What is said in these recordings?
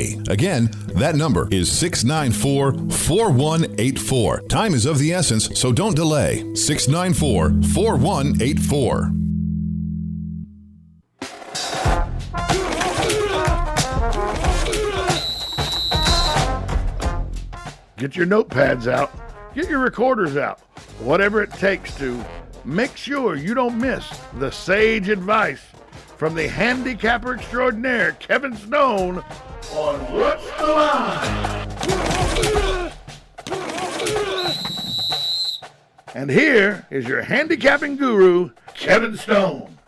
today. Again, that number is 694-4184. Time is of the essence, so don't delay. 694-4184. Get your notepads out. Get your recorders out. Whatever it takes to make sure you don't miss the sage advice from the handicapper extraordinaire, Kevin Stone, on What's the Line? And here is your handicapping guru, Kevin Stone.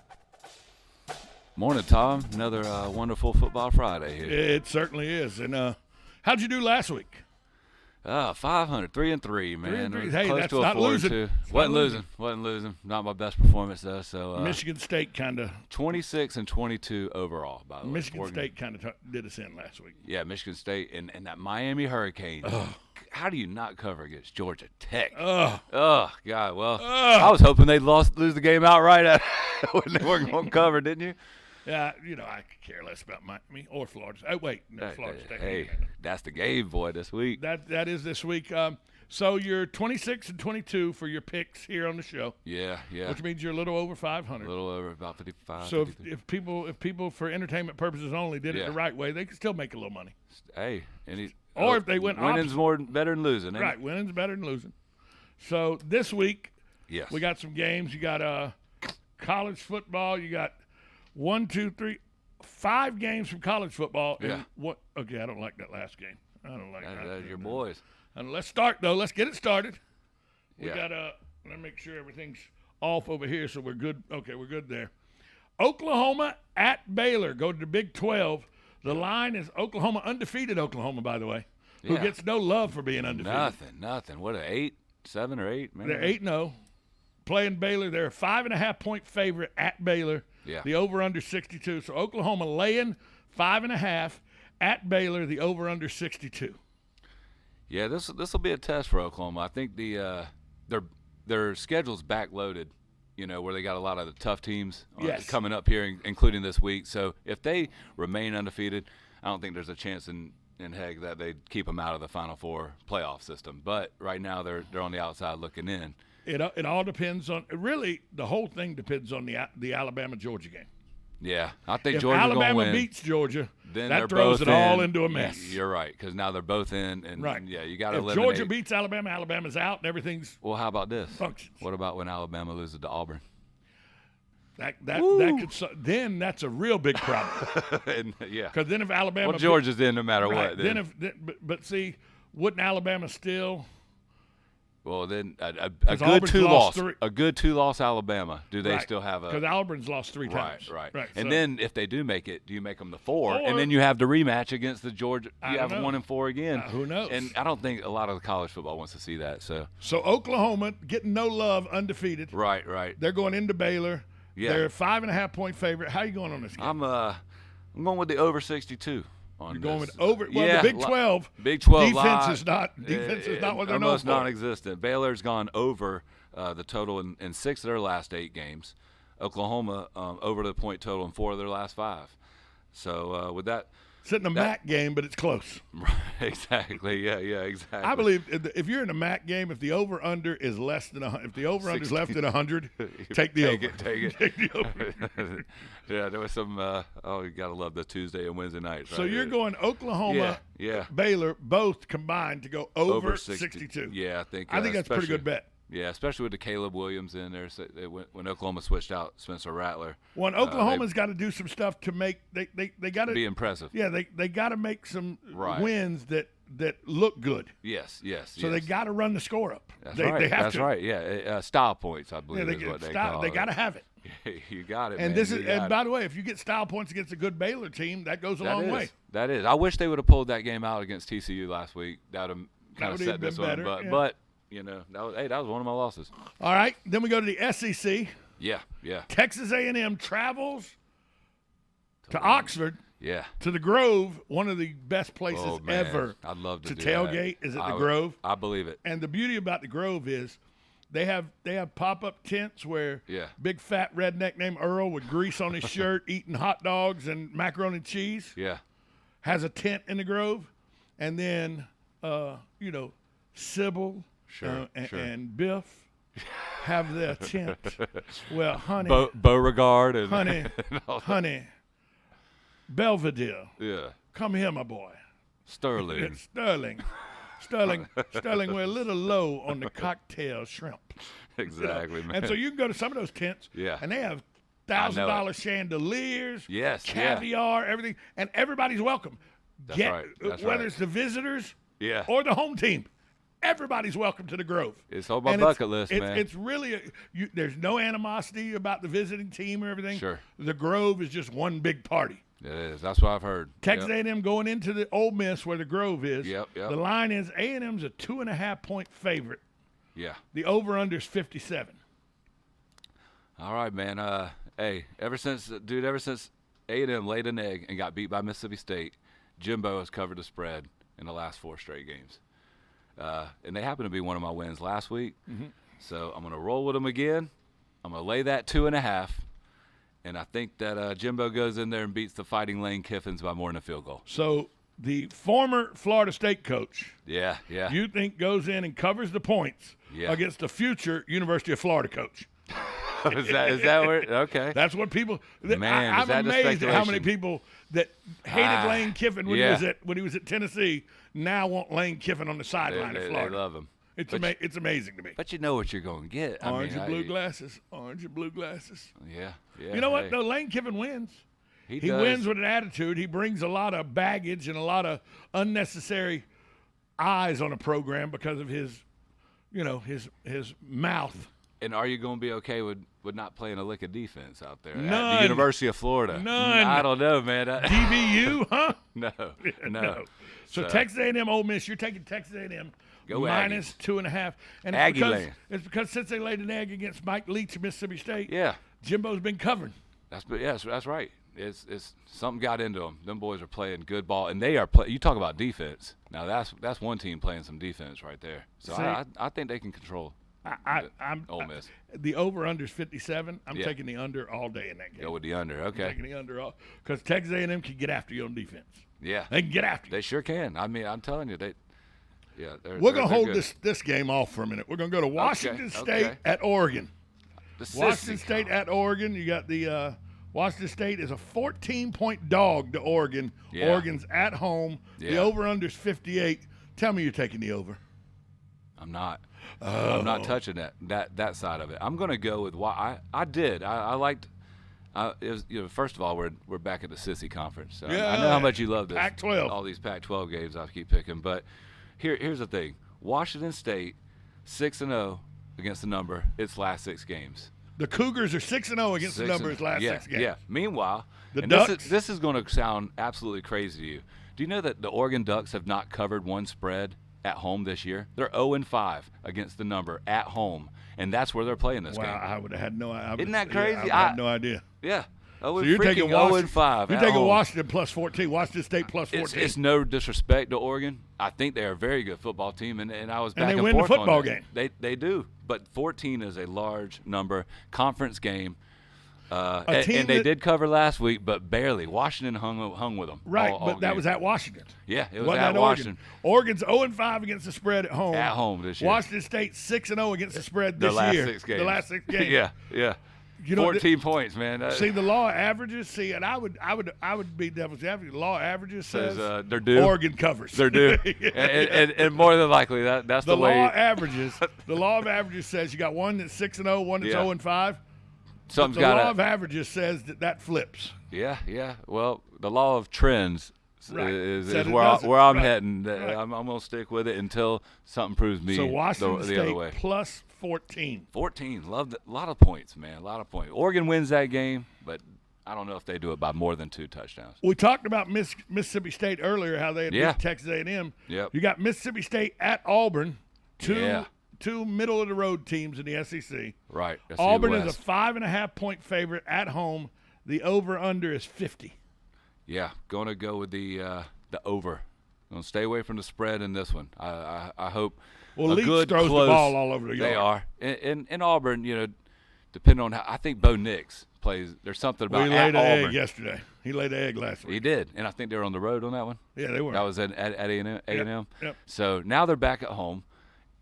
Morning, Tom. Another wonderful football Friday here. It certainly is. And how'd you do last week? 500, 3-3, man. 3-3. Hey, close that's to a not 4-2. losing. Wasn't losing. Not my best performance though. So Michigan State kind of 26-22 overall. By the way, Michigan State kind of did us in last week. Yeah, Michigan State and that Miami Hurricane. How do you not cover against Georgia Tech? Oh God. Well, I was hoping they'd lose the game outright when they weren't going to cover, didn't you? Yeah, I could care less about Miami or Florida. Oh, wait, no, Florida State. Hey, that's the game, boy, this week. That is this week. So you're 26-22 for your picks here on the show. Yeah. Which means you're a little over 500. A little over, about 55. So if people for entertainment purposes only did it the right way, they could still make a little money. Hey, or if they went winning's better than losing. Ain't right, it? winning's better than losing. So this week, yes, we got some games. You got college football. You got 5 games from college football. Yeah. Okay, I don't like that last game. I don't like that. That's your boys. And let's start, though. Let's get it started. We Yeah. got let me make sure everything's off over here so we're good. Okay, we're good there. Oklahoma at Baylor. Go to the Big 12. The line is Oklahoma, undefeated Oklahoma, by the way, who Yeah. gets no love for being undefeated. Nothing. What, 7 or 8? Man. They're 8-0. Playing Baylor. They're a 5.5-point favorite at Baylor. Yeah. The over-under 62. So Oklahoma laying 5.5 at Baylor. The over-under 62. Yeah, this will be a test for Oklahoma. I think their schedule's backloaded, where they got a lot of the tough teams coming up here, including this week. So if they remain undefeated, I don't think there's a chance in heck that they'd keep them out of the Final Four playoff system. But right now they're on the outside looking in. It all depends on – really, the whole thing depends on the Alabama-Georgia game. Yeah, I think if Georgia's going to win. If Alabama beats Georgia, then that throws it all into a mess. You're right, because now they're both in. And right. Yeah, you got to eliminate. If Georgia beats Alabama, Alabama's out and everything. Well, how about this? Functions. What about when Alabama loses to Auburn? That could then that's a real big problem. Yeah. Because then if Alabama Georgia's in no matter right, what. Then but see, wouldn't Alabama still? Well, then a good 2-loss, a good 2-loss Alabama. Do they still have a? Because Auburn's lost 3 times. Right. And then if they do make it, do you make them the 4? Or, and then you have the rematch against the Georgia. You have 1 and 4 again. Who knows? And I don't think a lot of the college football wants to see that. So Oklahoma getting no love, undefeated. Right. They're going into Baylor. Yeah. They're a 5.5-point favorite. How are you going on this game? I'm going with the over 62. You're going with over. Well, yeah, the Big 12. Big 12 defense is not what they're known almost for. Non-existent. Baylor's gone over the total in 6 of their last 8 games. Oklahoma over the point total in 4 of their last 5. So with that. It's in a MAC game, but it's close. Right, exactly. Yeah, exactly. I believe if you're in a MAC game, if the over/under is less than if the over/under is less than 100, take the over. Take it. Take the over. Yeah, there was some. You gotta love the Tuesday and Wednesday nights. So you're going Oklahoma, Baylor, both combined to go over 62. Yeah, I think that's a pretty good bet. Yeah, especially with the Caleb Williams in there. So when Oklahoma switched out Spencer Rattler. Well, Oklahoma's got to do some stuff to make they got to be impressive. Yeah, they got to make some wins that look good. Yes. So they got to run the score up. That's right. They have to. That's right. Yeah, style points, I believe, is what they call it. They got to have it. You got it. And man. By the way, if you get style points against a good Baylor team, that goes a long way. That is. I wish they would have pulled that game out against TCU last week. That would have kind of set this one. But that was one of my losses. All right, then we go to the SEC. Yeah. Texas A&M travels to Oxford. Yeah. To the Grove, one of the best places ever. I'd love to do tailgate. That. Is it the Grove? I believe it. And the beauty about the Grove is they have pop-up tents where big fat redneck named Earl with grease on his shirt eating hot dogs and macaroni and cheese. Yeah. has a tent in the Grove, and then Sybil and Biff have their tent. Well, honey, Beauregard and honey, Belvedere. Yeah. Come here, my boy. Sterling. Sterling, we're a little low on the cocktail shrimp. Exactly, man. And so you can go to some of those tents, and they have $1,000 chandeliers, caviar, everything, and everybody's welcome. That's right. Whether it's the visitors Yeah. or the home team. Everybody's welcome to the Grove. It's on my bucket list, man. It's really there's no animosity about the visiting team or everything. Sure. The Grove is just one big party. It is. That's what I've heard. Texas A&M going into the Ole Miss where the Grove is. Yep. The line is A&M's a 2.5-point favorite. Yeah. The over/under is 57. All right, man. Hey, ever since A&M laid an egg and got beat by Mississippi State, Jimbo has covered the spread in the last 4 straight games. And they happen to be one of my wins last week. Mm-hmm. So I'm going to roll with them again. I'm going to lay that 2.5. And I think that Jimbo goes in there and beats the Fighting Lane Kiffins by more than a field goal. So the former Florida State coach, you think goes in and covers the points against the future University of Florida coach. Is that where? Okay. That's what people. Man, I'm amazed at how many people that hated Lane Kiffin when he was at Tennessee now want Lane Kiffin on the sideline of Florida. They love him. It's amazing to me. But you know what you're going to get. Orange and blue glasses. Orange and blue glasses. Yeah. You know what? No, Lane Kiffin wins. He wins with an attitude. He brings a lot of baggage and a lot of unnecessary eyes on a program because of his mouth. And are you going to be okay with not playing a lick of defense out there None. at the University of Florida? None. I don't know, man. DBU, huh? No. So Texas A&M, Ole Miss, you're taking Texas A&M Go minus 2.5. And it's because since they laid an egg against Mike Leach of Mississippi State, Jimbo's been covering. That's right. It's something got into them. Them boys are playing good ball, and they are you talk about defense. Now that's one team playing some defense right there. So I think they can control. I'm Ole Miss. The over/under is 57. I'm taking the under all day in that game. Go with the under. Okay. I'm taking the under all because Texas A&M can get after you on defense. Yeah, they can get after you. They sure can. I mean, I'm telling you, we're gonna hold this game off for a minute. We're gonna go to Washington State at Oregon. Washington State at Oregon. You got the Washington State is a 14-point dog to Oregon. Yeah. Oregon's at home. The over/under is 58. Tell me you're taking the over. I'm not. I'm not touching that side of it. I'm going to go with what I did. I liked. It was, first of all, we're back at the Sissy Conference. So I know how much you love this. Pac-12. All these Pac-12 games I keep picking. But here's the thing: Washington State 6-0 against the number its last 6 games. The Cougars are 6-0 against the number its last 6 games. Yeah. Meanwhile, the Ducks. This is going to sound absolutely crazy to you. Do you know that the Oregon Ducks have not covered one spread at home this year? They're 0-5 against the number at home, and that's where they're playing this game. Wow, I would have had no idea. Isn't that crazy? I had no idea. Yeah. So you're taking 0-5. You're taking Washington plus 14. Washington State plus 14. It's no disrespect to Oregon. I think they are a very good football team, and I was back and forth on they win the football game. They do, but 14 is a large number. Conference game. And they did cover last week, but barely. Washington hung with them. Right, all but that was at Washington. Yeah, it was at Washington. Oregon's 0-5 against the spread at home. At home this year. Washington State 6-0 against the spread this year. The last 6 games. Yeah. 14 points, man. See, the law of averages. See, and I would be devil's advocate. The law of averages says they're due. Oregon covers. They're due, and more than likely that's the way. Law averages. The law of averages says you got one that's 6-0, one that's 0-5. The law of averages says that flips. Yeah. Well, the law of trends is where I'm heading. Right. I'm going to stick with it until something proves me the other way. Plus 14. 14. Loved it. A lot of points, man. A lot of points. Oregon wins that game, but I don't know if they do it by more than 2 touchdowns. We talked about Mississippi State earlier, how they had beat Texas A&M. Yep. You got Mississippi State at Auburn. Two middle-of-the-road teams in the SEC. Right. Auburn is a 5.5-point favorite at home. The over/under is 50. Yeah, going to go with the over. Going to stay away from the spread in this one. I hope. Well, Leach good throws close, the ball all over the yard. They are. In Auburn, depending on how, I think Bo Nix plays. There's something about he laid an Auburn. egg yesterday. He laid an egg last week. He did, and I think they were on the road on that one. Yeah, they were. That was at A&M. Yep. So now they're back at home.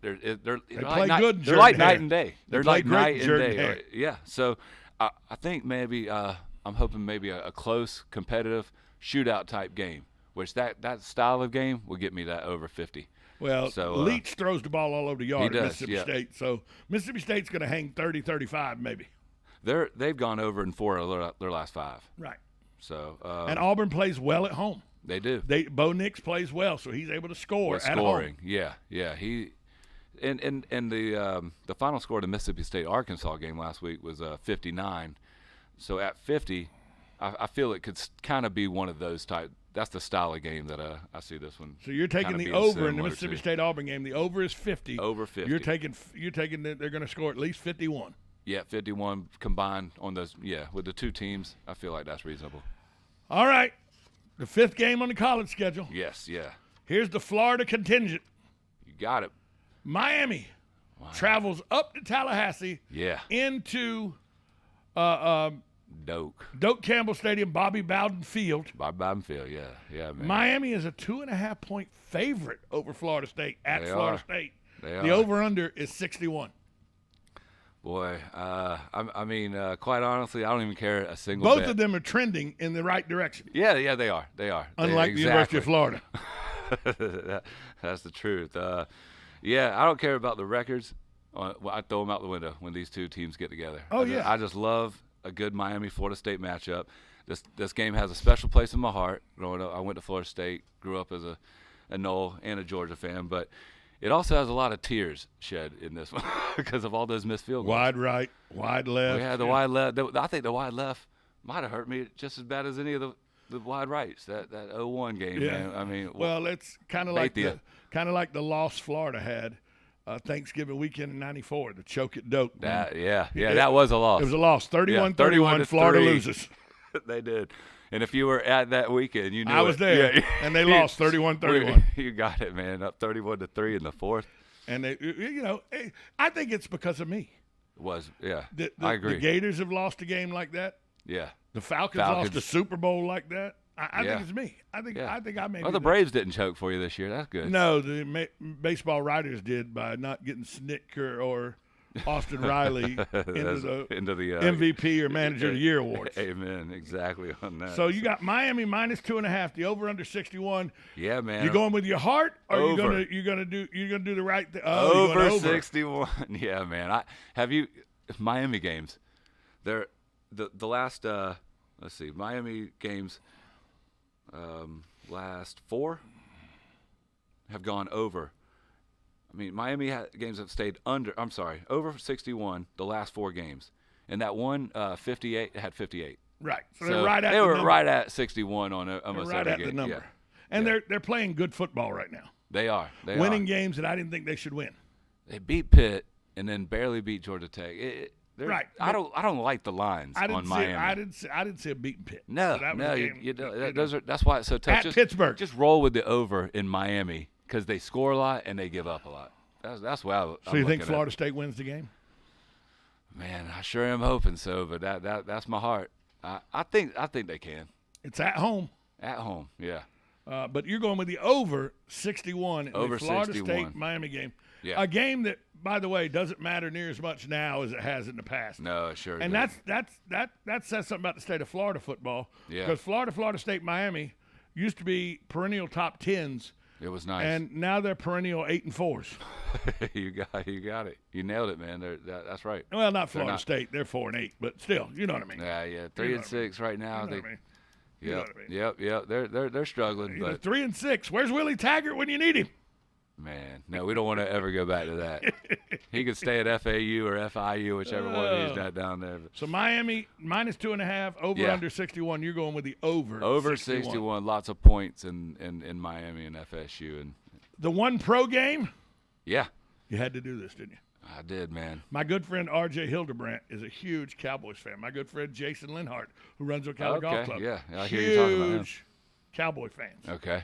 They're play like good. They're like night and day. They They're play like great night and Jordan day. Hare. Yeah. So I think maybe I'm hoping maybe a close, competitive shootout type game, which that style of game will get me that over 50. Well, so, Leach throws the ball all over the yard he at does, Mississippi yeah. State. So Mississippi State's going to hang 30, 35 maybe. They've gone over in 4 of their last 5. Right. So and Auburn plays well at home. They do. Bo Nix plays well, so he's able to score With at scoring. home. Yeah. He and the final score of the Mississippi State Arkansas game last week was 59. So at 50, I feel it could kind of be one of those type. That's the style of game that I see this one. So you're taking the over in the Mississippi State Auburn game. The over is 50. Over 50. You're taking that they're going to score at least 51. Yeah, 51 combined on those. Yeah, with the two teams, I feel like that's reasonable. All right, the 5th game on the college schedule. Yes, yeah. Here's the Florida contingent. You got it. Miami travels up to Tallahassee. Yeah. Into Doak Campbell Stadium, Bobby Bowden Field. Bob Field, yeah, man. Miami is a 2.5-point favorite over Florida State at Florida State. The over/under is 61. Boy, I mean, quite honestly, I don't even care a single Both bit. of them are trending in the right direction. Yeah, they are. Unlike the University of Florida. That's the truth. Yeah, I don't care about the records. I throw them out the window when these two teams get together. I just love a good Miami-Florida State matchup. This game has a special place in my heart. Growing up, I went to Florida State, grew up as a Noel and a Georgia fan, but it also has a lot of tears shed in this one because of all those missed field goals. Wide right, wide left. Yeah, the wide left. I think the wide left might have hurt me just as bad as any of the wide rights. That 0-1 game, man. I mean, well, it's kind of like the loss Florida had Thanksgiving weekend in '94, the choke at Doak. That was a loss. It was a loss, 31-31. Florida loses. They did. And if you were at that weekend, you knew I was there, and they lost 31-31. You got it, man. Up 31-3 in the 4th. And I think it's because of me. It was, yeah. I agree. The Gators have lost a game like that. Yeah. The Falcons lost a Super Bowl like that. I think it's me. I think I made. Well, the Braves didn't choke for you this year. That's good. No, the baseball writers did by not getting Snitker or Austin Riley into the MVP or Manager of the Year awards. Amen. Exactly on that. So you got Miami -2.5, the over/under 61. Yeah, man. You going with your heart, or over. you're gonna do the right thing? Over 61. Yeah, man. Have you Miami games? They're the last. Let's see, Miami games. Last 4 have gone over. I mean, Miami games have stayed over 61 the last 4 games, and that one 58 had 58. Right, so they were right at 61 on almost right every at game. the number. Yeah. And they're playing good football right now. They are winning games that I didn't think they should win. They beat Pitt and then barely beat Georgia Tech. Right. I don't like the lines on Miami. I didn't see a beaten Pitt. No, that's why it's so tough. At Pittsburgh. Just roll with the over in Miami because they score a lot and they give up a lot. That's why. So you think Florida State wins the game? Man, I sure am hoping so, but that's my heart. I think they can. It's at home. At home, yeah. But you're going with the over 61 in over the Florida 61. State Miami game. Yeah. A game that, by the way, doesn't matter near as much now as it has in the past. No, it sure. And does. that says something about the state of Florida football. Yeah. Because Florida State, Miami used to be perennial top 10s. It was nice. And now they're perennial 8 and 4s. You got it. You nailed it, man. That's right. Well, not Florida State. They're 4 and 8, but still, you know what I mean. Yeah. 3 and 6 right now. You know what I mean? Yep. They're struggling, but 3 and 6. Where's Willie Taggart when you need him? Man, no, we don't want to ever go back to that. He could stay at FAU or FIU, whichever one he's got down there. So Miami -2.5, over under 61. You're going with the over. Over 61. Lots of points in Miami and FSU and the one pro game. Yeah, you had to do this, didn't you? I did, man. My good friend R.J. Hildebrandt is a huge Cowboys fan. My good friend Jason Linhart, who runs Ocala Golf Club. Yeah, I hear you talking about him. Huge Cowboy fans. Okay.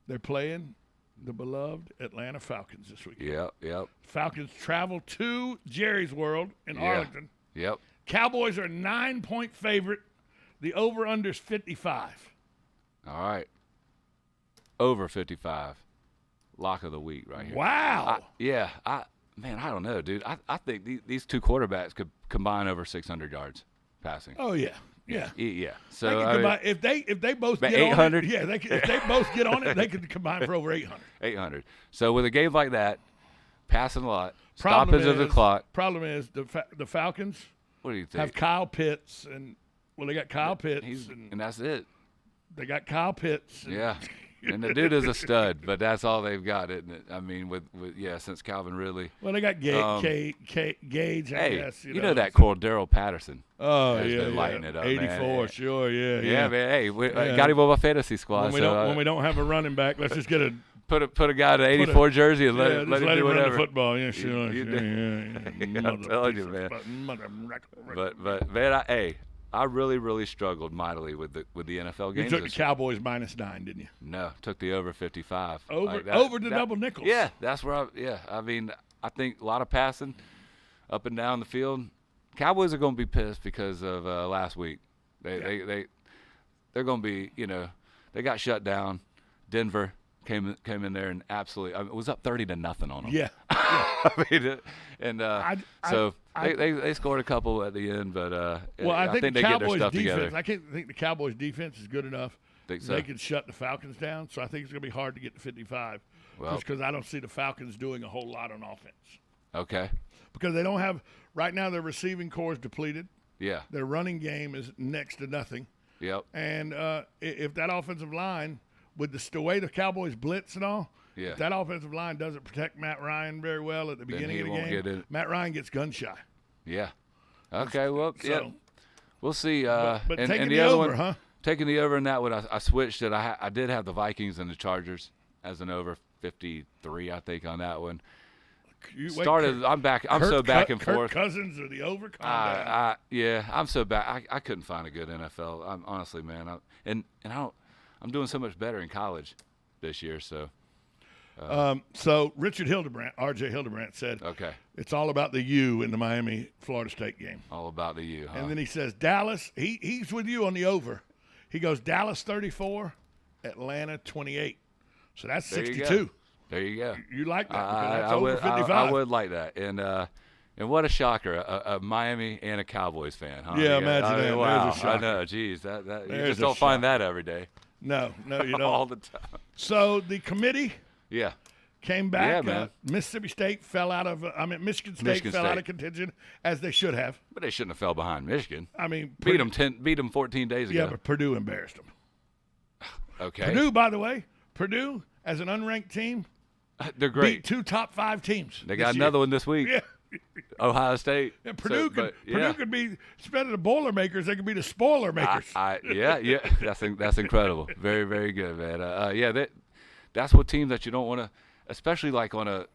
They're playing the beloved Atlanta Falcons this weekend. Yep. Falcons travel to Jerry's World in Arlington. Yep. Cowboys are a 9-point favorite. The over-under is 55. All right. Over 55. Lock of the week right here. Wow. I don't know, dude. I think these two quarterbacks could combine over 600 yards passing. Oh, yeah. Yeah. Yeah. They So could combine, if they both get 800? on it, if they both get on it, they could combine for over 800. 800. So with a game like that, passing a lot, Problem stoppage of the is- clock. Problem is the Falcons What do you think? have Kyle Pitts they got Kyle Pitts And that's it. they got Kyle Pitts. Yeah. And the dude is a stud, but that's all they've got, isn't it? I mean, since Calvin Ridley. Well, they got Gage, I Hey, guess. you know that Cordero Patterson. Oh, has yeah, been lighting it up, 84, man. sure, yeah. Yeah, man. Hey, got him on my fantasy squad. When we don't have a running back, let's just get a put a guy in an 84 jersey and let him do run whatever. the football. Yeah, sure. You yeah. I'm telling you, man. But man, I really struggled mightily with the NFL You games. took the Cowboys -9, didn't you? No, took the over 55. Over the double nickels. Yeah, that's where I mean, I think a lot of passing up and down the field. Cowboys are going to be pissed because of last week. They're going to be, they got shut down. Denver came in there and absolutely, it was up 30-0 on them. Yeah. I mean, and they scored a couple at the end, but I think they the get their Cowboys stuff defense. together. I can't think the Cowboys defense is good enough. Think so. They can shut the Falcons down. So I think it's going to be hard to get to 55. Well, just because I don't see the Falcons doing a whole lot on offense. Okay. Because they don't have right now. Their receiving core is depleted. Yeah. Their running game is next to nothing. Yep. And if that offensive line, with the way the Cowboys blitz and all, Yeah. if that offensive line doesn't protect Matt Ryan very well at the beginning he of the won't game, get in. Matt Ryan gets gun shy. Yeah. Okay. Well, yeah. So, We'll see. but and taking the the other over, one, huh? taking the over in that one, I switched it. I did have the Vikings and the Chargers as an over 53, I think, on that one. I'm back. I'm so back and forth. Kirk Cousins or the over? Calm down. I'm so back. I couldn't find a good NFL. Honestly, man. I'm doing so much better in college this year. So. So Richard Hildebrandt, R.J. Hildebrandt said, Okay. It's all about the U in the Miami-Florida State game. All about the U, huh? And then he says, Dallas, he's with you on the over. He goes, Dallas 34, Atlanta 28. So that's 62. There you go. You like that? That's over 55. I would like that. And what a shocker, a Miami and a Cowboys fan, huh? Yeah, imagine that. Wow. There's a shocker. I know, geez. You There's just a don't find shocker. that every day. No, you don't. All the time. So the committee Yeah. came back. Yeah, man. Mississippi State fell out of Michigan State fell out of contention, as they should have. But they shouldn't have fell behind Michigan. I mean, Beat them 14 days ago. Yeah, but Purdue embarrassed them. Okay. Purdue, by the way, as an unranked team, They're great. beat 2 top 5 teams. They got another one this week. Yeah. Ohio State. And Purdue So, could be, instead of the Boilermakers, they could be the spoiler makers. Yeah. That's incredible. Very, very good, man. That's what teams that you don't want to, especially like I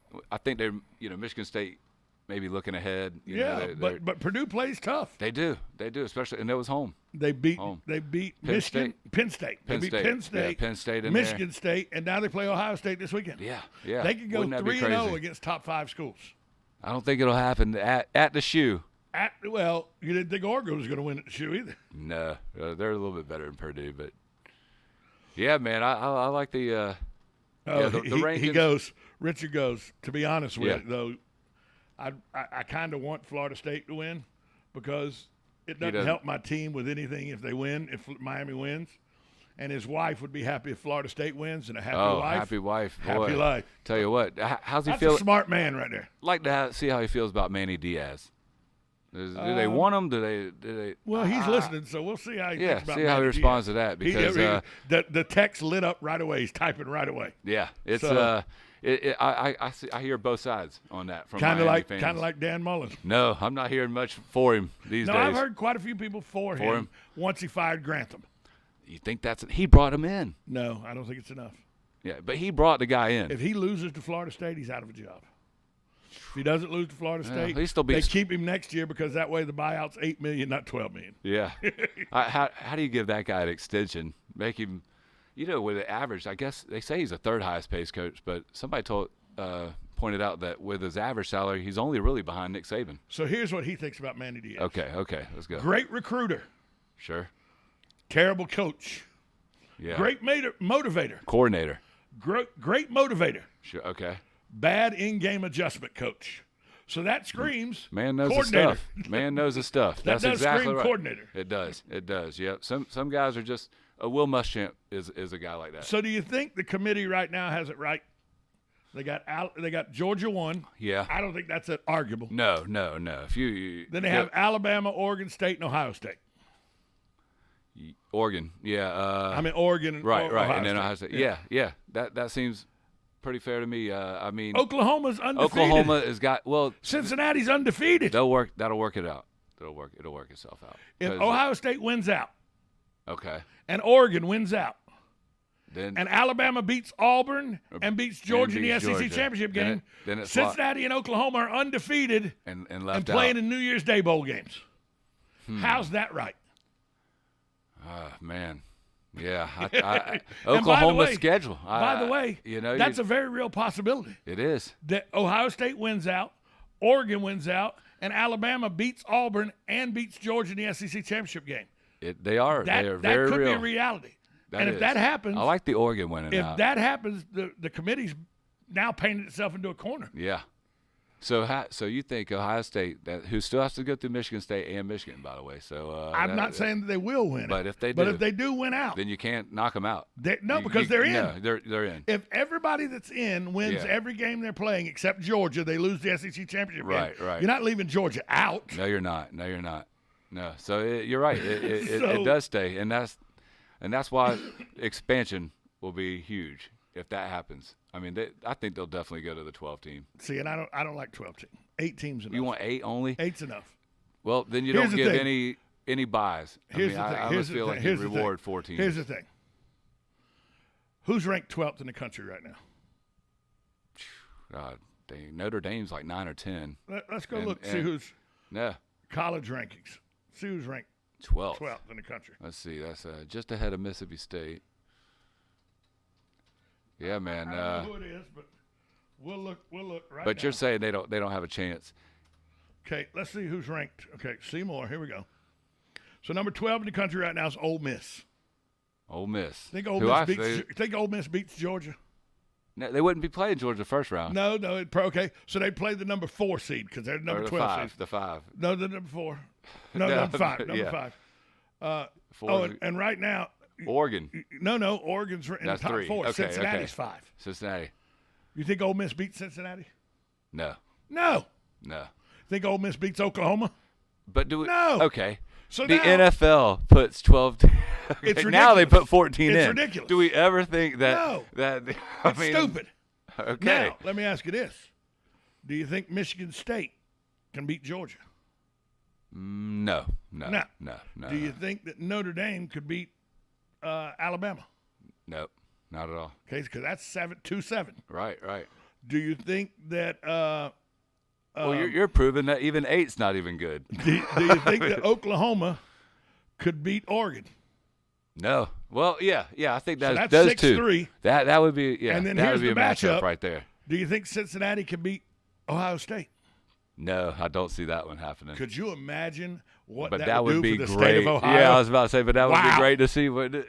think they're, Michigan State maybe looking ahead. But Purdue plays tough. They do, especially, and it was home. They beat Home. Penn State. They beat Penn State. Yeah, Penn State in Michigan State, and now they play Ohio State this weekend. Yeah. They could go Wouldn't that be 3-0 crazy? against top 5 schools. I don't think it'll happen at the shoe. You didn't think Oregon was going to win at the shoe either. No, they're a little bit better than Purdue, but yeah, man, I like the. The rankings. Richard goes, to be honest with you, though, I kind of want Florida State to win because it doesn't help my team with anything if they win, if Miami wins. And his wife would be happy if Florida State wins, and a happy wife. Happy wife. Happy Boy. life. Tell you what, how's he That's feel? a smart man right there. Like to see how he feels about Manny Diaz. Do they want him? Do they? Well, he's listening, so we'll see how he thinks about see how he responds to that because the text lit up right away. He's typing right away. Yeah, it's So- I hear both sides on that from Kind Miami of fans. like Dan Mullen. No, I'm not hearing much for him these days. I've heard quite a few people for him once he fired Grantham. You think he brought him in? No, I don't think it's enough. Yeah, but he brought the guy in. If he loses to Florida State, he's out of a job. If he doesn't lose to Florida State, he still they beats- keep him next year because that way the buyout's $8 million, not $12 million. Yeah. How do you give that guy an extension? Make him, with the average, I guess they say he's the third highest paid coach, but somebody told pointed out that with his average salary, he's only really behind Nick Saban. So here's what he thinks about Manny Diaz. Okay, let's go. Great recruiter. Sure. Terrible coach. Yeah. Great motivator. Coordinator. Great motivator. Sure. Okay. Bad in-game adjustment coach. So that screams Man knows coordinator. his stuff. Man knows his stuff. That That's does exactly scream right. coordinator. It does. Yep. Some guys are just Will Muschamp is a guy like that. So do you think the committee right now has it right? They got Georgia 1. Yeah. I don't think that's arguable. No. Then they have Alabama, Oregon State, and Ohio State. Oregon. Yeah. I mean Oregon. And right. Ohio And then State. Ohio State. Yeah. That seems pretty fair to me. I mean, Oklahoma's undefeated. Oklahoma has got Cincinnati's undefeated. That'll work it out. It'll work itself out. If Ohio State wins out, okay, and Oregon wins out, then and Alabama beats Auburn and beats Georgia in the SEC Georgia. championship game, then it's Cincinnati and Oklahoma are undefeated and left and playing out. in New Year's Day bowl games. How's that right? Man. Yeah, Oklahoma's schedule. By the way, that's a very real possibility. It is. That Ohio State wins out, Oregon wins out, and Alabama beats Auburn and beats Georgia in the SEC championship game. They are very real. That could be a reality. If that happens, I like the Oregon winning out. If that happens, the committee's now painted itself into a corner. Yeah. So you think Ohio State, who still has to go through Michigan State and Michigan, by the way. So I'm not saying that they will win, but if they do win out, then you can't knock them out. Because they're in. No, they're in. If everybody that's in wins every game they're playing except Georgia, they lose the SEC championship game. Right. You're not leaving Georgia out. No, you're not. No. So you're right. It does stay, and that's why expansion will be huge if that happens. I mean, I think they'll definitely go to the 12 team. See, and I don't like 12 team. 8 teams enough. You want 8 only? 8's enough. Well, then you don't give any buys. I almost feel like you reward 4 teams. Here's the thing. Who's ranked 12th in the country right now? God dang, Notre Dame's like 9 or 10. Let's go see who's yeah college rankings. See who's ranked 12th in the country. Let's see. That's just ahead of Mississippi State. Yeah, man. I don't know who it is, but we'll look right But now. you're saying they don't have a chance. Okay, let's see who's ranked. Okay, Seymour, here we go. So number 12 in the country right now is Ole Miss. Ole Miss. Think Ole Miss beats Georgia? No, they wouldn't be playing Georgia first round. No. Okay, so they play the number 4 seed because they're number 12 seed. The 5. No, the number 4. No, number 5. Number 5. 4. And right now, Oregon. No, Oregon's in the top 3. 4. Okay, Cincinnati's 5. Cincinnati. You think Ole Miss beats Cincinnati? No. Think Ole Miss beats Oklahoma? But do we? No. Okay. So the now, NFL puts 12. Okay, it's ridiculous. now they put 14 in. It's ridiculous. Do we ever think that? No. It's stupid. Okay. Now, let me ask you this. Do you think Michigan State can beat Georgia? No. Do you think that Notre Dame could beat Alabama? Nope, not at all. Okay, because that's 2-7. Right. Do you think that? Well, you're proving that even 8's not even good. Do you think that Oklahoma could beat Oregon? No. Well, yeah. I think that's 6-3. That would be And then that here's would be the a matchup matchup. right there. Do you think Cincinnati can beat Ohio State? No, I don't see that one happening. Could you imagine what But that would do be for the great. state of Ohio? Yeah, I was about to say, but that would Wow. be great to see. Wouldn't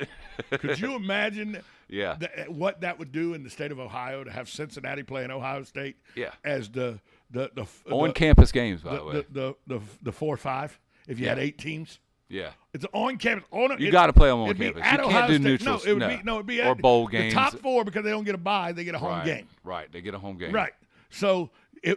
it? Could you imagine what that would do in the state of Ohio to have Cincinnati playing Ohio State as the on-campus games, by the way. The 4-5 if you had 8 teams? Yeah. It's on campus. You got to play them on it'd be campus. at You Ohio can't do State. neutrals. It'd be or at bowl games. The top 4, because they don't get a bye, they get a home game. Right, they get a home game. Right. So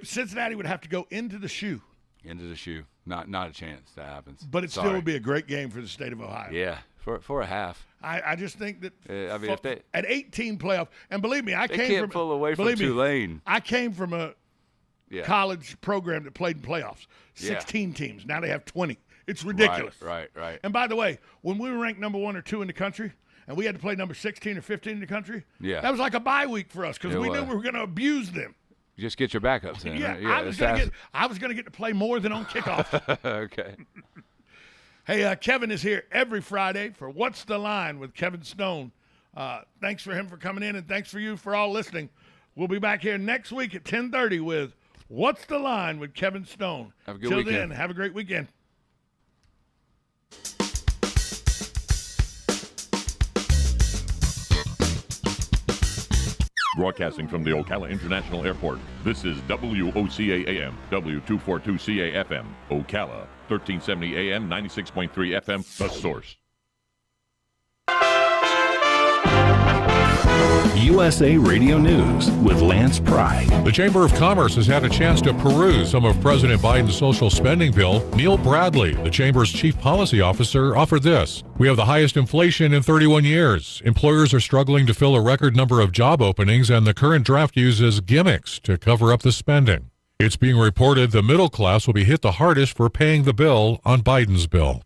Cincinnati would have to go into the shoe. Into the shoe. Not a chance that happens. But it still would be a great game for the state of Ohio. Yeah, for a half. I just think that if they, an 8-team playoff, and believe me, they can't pull away from Tulane. I came from a college program that played in playoffs. 16 teams. Now they have 20. It's ridiculous. Right. And by the way, when we were ranked number 1 or 2 in the country, and we had to play number 16 or 15 in the country, that was like a bye week for us because we knew we were going to abuse them. You just get your backups in. Yeah, right? I was going to get to play more than on kickoff. Okay. Hey, Kevin is here every Friday for What's the Line with Kevin Stone. Thanks for him for coming in, and thanks for you for all listening. We'll be back here next week at 10:30 with What's the Line with Kevin Stone. Have a good Till weekend. then, have a great weekend. Broadcasting from the Ocala International Airport, this is WOCA AM, W242CA FM, Ocala, 1370 AM, 96.3 FM, The Source. USA Radio News with Lance Pry. The Chamber of Commerce has had a chance to peruse some of President Biden's social spending bill. Neil Bradley, the Chamber's chief policy officer, offered this. We have the highest inflation in 31 years. Employers are struggling to fill a record number of job openings, and the current draft uses gimmicks to cover up the spending. It's being reported the middle class will be hit the hardest for paying the bill on Biden's bill.